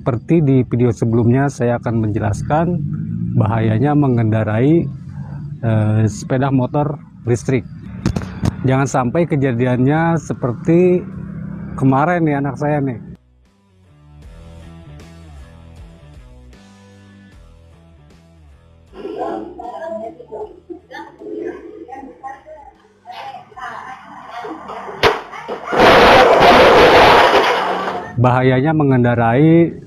Seperti di video sebelumnya, saya akan menjelaskan bahayanya mengendarai sepeda motor listrik. Jangan sampai kejadiannya seperti kemarin nih anak saya nih. Bahayanya mengendarai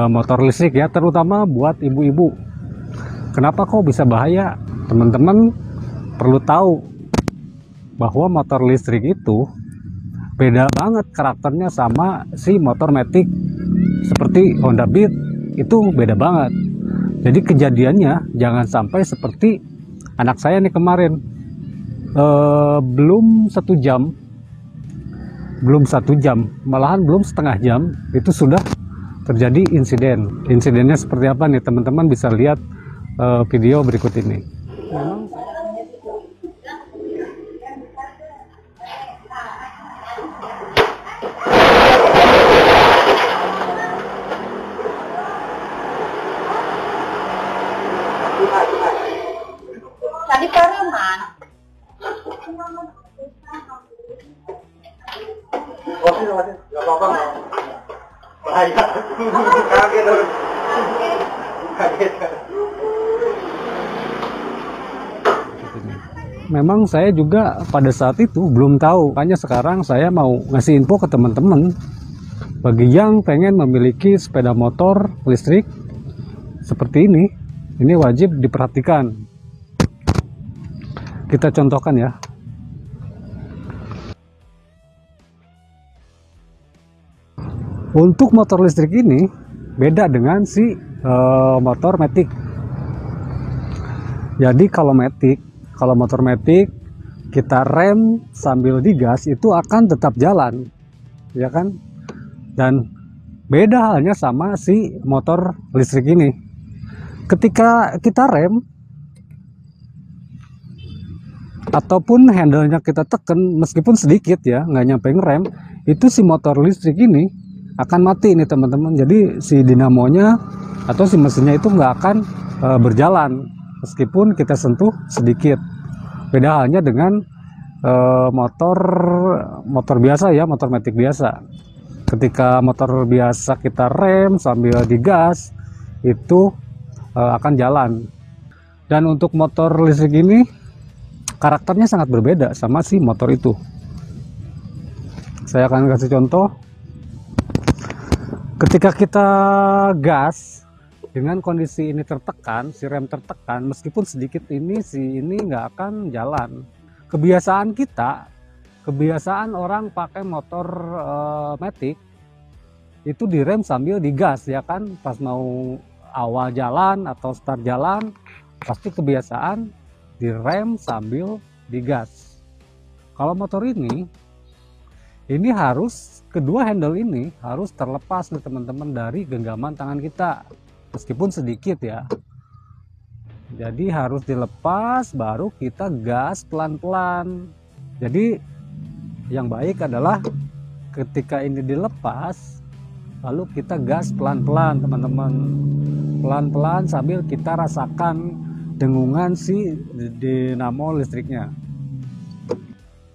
motor listrik ya, terutama buat ibu-ibu. Kenapa kok bisa bahaya? Teman-teman perlu tahu bahwa motor listrik itu beda banget karakternya sama si motor matic seperti Honda Beat, itu beda banget. Jadi kejadiannya jangan sampai seperti anak saya nih kemarin. Belum satu jam, malahan belum setengah jam itu sudah terjadi insiden. Insidennya seperti apa nih teman-teman bisa lihat video berikut ini. Memang tadi Pareman. Gak apa-apa, bahaya. Kaget. memang saya juga pada saat itu belum tahu, makanya sekarang saya mau ngasih info ke teman-teman bagi yang pengen memiliki sepeda motor listrik seperti ini wajib diperhatikan. Kita contohkan ya. Untuk motor listrik ini beda dengan si motor matic. Jadi kalau motor matic kita rem sambil digas itu akan tetap jalan, ya kan? Dan beda halnya sama si motor listrik ini. Ketika kita rem ataupun handle-nya kita tekan meskipun sedikit ya, nggak nyampe ngerem, itu si motor listrik ini akan mati nih teman-teman. Jadi si dinamonya atau si mesinnya itu nggak akan berjalan meskipun kita sentuh sedikit. Beda halnya dengan motor biasa ya, motor matic biasa. Ketika motor biasa kita rem sambil digas itu akan jalan. Dan untuk motor listrik ini karakternya sangat berbeda sama si motor itu. Saya akan kasih contoh. Ketika kita gas dengan kondisi ini tertekan, si rem tertekan, meskipun sedikit ini nggak akan jalan. Kebiasaan orang pakai motor matic itu direm sambil digas ya kan, pas mau awal jalan atau start jalan pasti kebiasaan direm sambil digas. Kalau motor ini harus kedua handle ini harus terlepas nih teman-teman dari genggaman tangan kita meskipun sedikit ya. Jadi harus dilepas baru kita gas pelan-pelan. Jadi yang baik adalah ketika ini dilepas lalu kita gas pelan-pelan teman-teman, pelan-pelan sambil kita rasakan dengungan si dinamo listriknya.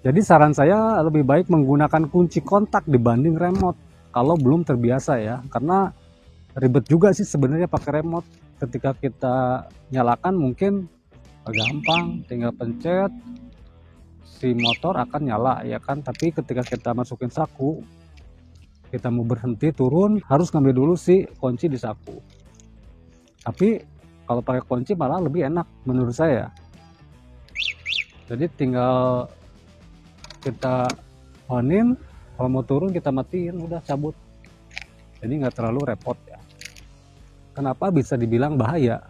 Jadi saran saya lebih baik menggunakan kunci kontak dibanding remote kalau belum terbiasa ya, karena ribet juga sih sebenarnya pakai remote. Ketika kita nyalakan mungkin gampang, tinggal pencet si motor akan nyala ya kan, tapi ketika kita masukin saku, kita mau berhenti turun harus ngambil dulu si kunci di saku. Tapi kalau pakai kunci malah lebih enak menurut saya. Jadi tinggal kita onin, kalau mau turun kita matiin, udah cabut. Jadi nggak terlalu repot ya. Kenapa bisa dibilang bahaya?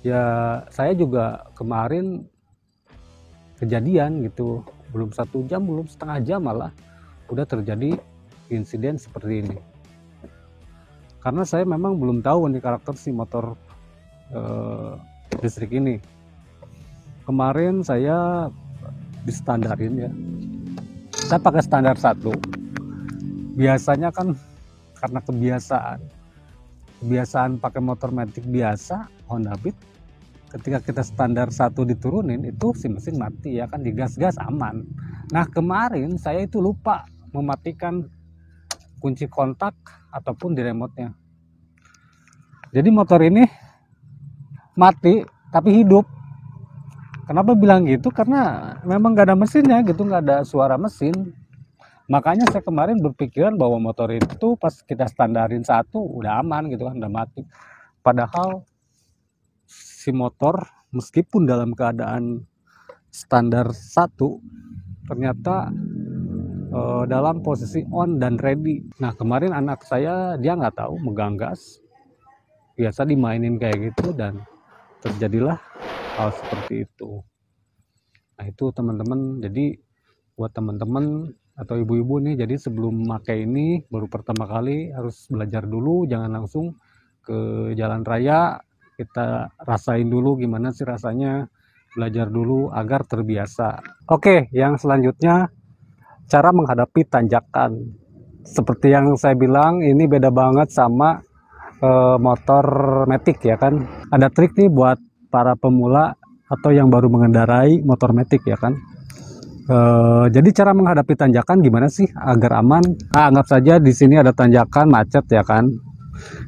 Ya saya juga kemarin kejadian gitu, belum 1 jam, belum setengah jam malah udah terjadi insiden seperti ini. Karena saya memang belum tahu nih karakter si motor listrik ini. Kemarin saya distandarin ya, saya pakai standar 1. Biasanya kan karena kebiasaan kebiasaan pakai motor matic biasa Honda Beat, ketika kita standar 1 diturunin itu si mesin mati ya kan, digas-gas aman. Nah kemarin saya itu lupa mematikan kunci kontak ataupun di remote-nya. Jadi motor ini mati tapi hidup. Kenapa bilang gitu? Karena memang gak ada mesinnya gitu, gak ada suara mesin. Makanya saya kemarin berpikiran bahwa motor itu pas kita standarin 1 udah aman gitu kan, udah mati. Padahal si motor meskipun dalam keadaan standar 1 ternyata dalam posisi on dan ready. Nah kemarin anak saya dia nggak tahu megang gas, biasa dimainin kayak gitu dan terjadilah hal seperti itu. Nah itu teman-teman, jadi buat teman-teman atau ibu-ibu nih, jadi sebelum memakai ini baru pertama kali harus belajar dulu, jangan langsung ke jalan raya, kita rasain dulu gimana sih rasanya, belajar dulu agar terbiasa. Oke, yang selanjutnya cara menghadapi tanjakan. Seperti yang saya bilang, ini beda banget sama motor matic ya kan. Ada trik nih buat para pemula atau yang baru mengendarai motor matic ya kan. Jadi cara menghadapi tanjakan gimana sih agar aman? Anggap saja di sini ada tanjakan macet ya kan.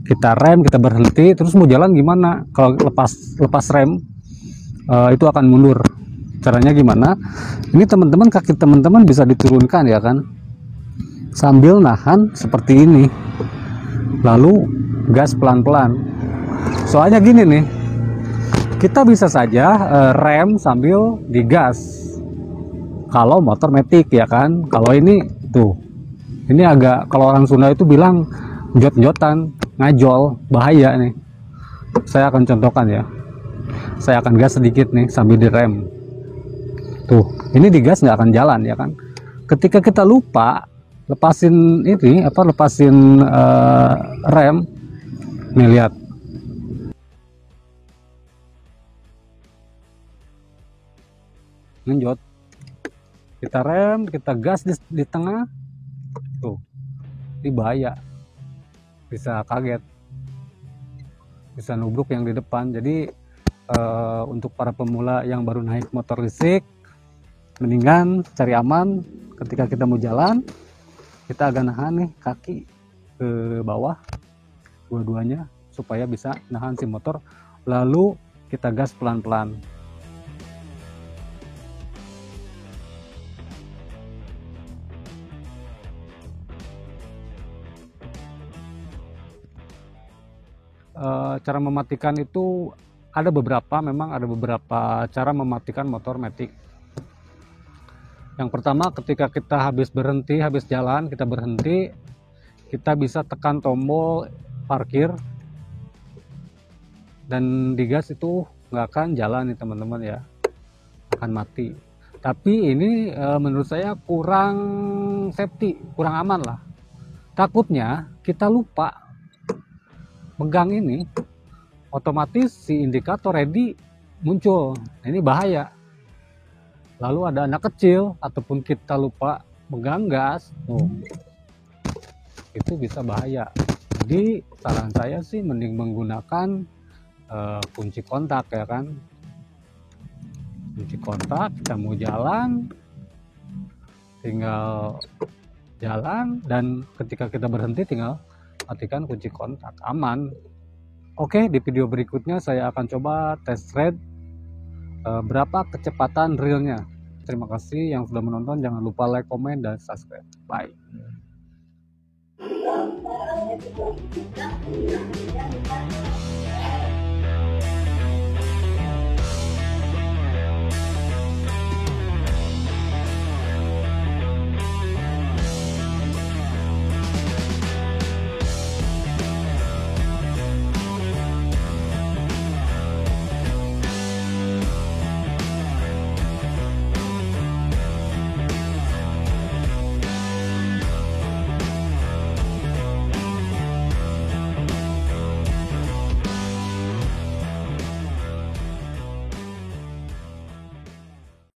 Kita rem, kita berhenti, terus mau jalan gimana? Kalau lepas rem itu akan mundur. Caranya gimana? Ini teman-teman, kaki teman-teman bisa diturunkan ya kan. Sambil nahan seperti ini. Lalu gas pelan-pelan. Soalnya gini nih. Kita bisa saja rem sambil digas. Kalau motor matic ya kan, kalau ini tuh, ini agak, kalau orang Sunda itu bilang jot-jotan, ngajol, bahaya nih. Saya akan contohkan ya. Saya akan gas sedikit nih sambil direm. Tuh, ini digas nggak akan jalan ya kan. Ketika kita lupa lepasin ini lepasin rem, nih lihat. Ngenjot. Kita rem, kita gas di tengah, tuh, ini bahaya, bisa kaget, bisa nubruk yang di depan. Jadi untuk para pemula yang baru naik motor listrik, mendingan cari aman. Ketika kita mau jalan, kita agak nahan nih kaki ke bawah, dua-duanya, supaya bisa nahan si motor, lalu kita gas pelan-pelan. Cara mematikan itu ada beberapa, memang ada beberapa cara mematikan motor matic. Yang pertama, ketika kita habis jalan, kita berhenti, kita bisa tekan tombol parkir dan digas, itu nggak akan jalan nih teman-teman ya, akan mati. Tapi ini menurut saya kurang safety, kurang aman lah. Takutnya kita lupa megang ini, otomatis si indikator ready muncul. Nah, ini bahaya. Lalu ada anak kecil ataupun kita lupa megang gas, itu bisa bahaya. Jadi saran saya sih mending menggunakan kunci kontak ya kan. Kunci kontak, kita mau jalan tinggal jalan, dan ketika kita berhenti tinggal matikan kunci kontak, aman. Oke, di video berikutnya saya akan coba test ride berapa kecepatan realnya. Terima kasih yang sudah menonton, jangan lupa like, komen, dan subscribe. Bye.